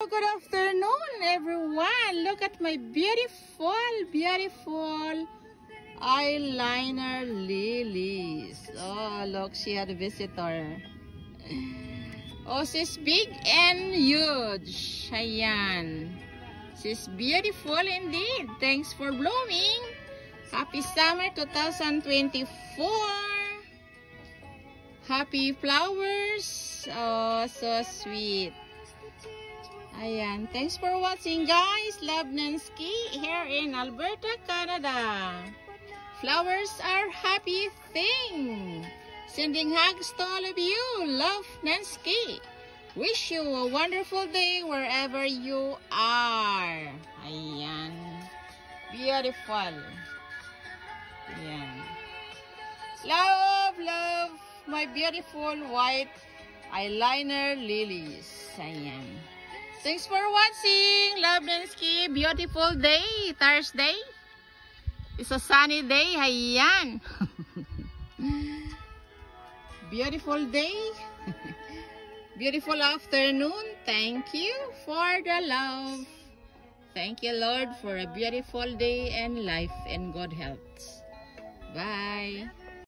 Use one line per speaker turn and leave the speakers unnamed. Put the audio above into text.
Good afternoon, everyone. Look at my beautiful eyeliner lilies. Oh, look, she had a visitor. Oh, she's big and huge. Ayan. She's beautiful indeed. Thanks for blooming. Happy summer 2024. Happy flowers. Oh, so sweet. Ayan. Thanks for watching, guys. Love Nancy here in Alberta, Canada. Flowers are happy thing. Sending hugs to all of you. Love Nancy. Wish you a wonderful day wherever you are. Ayan. Beautiful. Ayan. Love my beautiful white eyeliner lilies. Ayan. Thanks for watching. Love Nancy. Beautiful day. Thursday. It's a sunny day. Ayan. Beautiful day. Beautiful afternoon. Thank you for the love. Thank you, Lord, for a beautiful day and life and good health. Bye.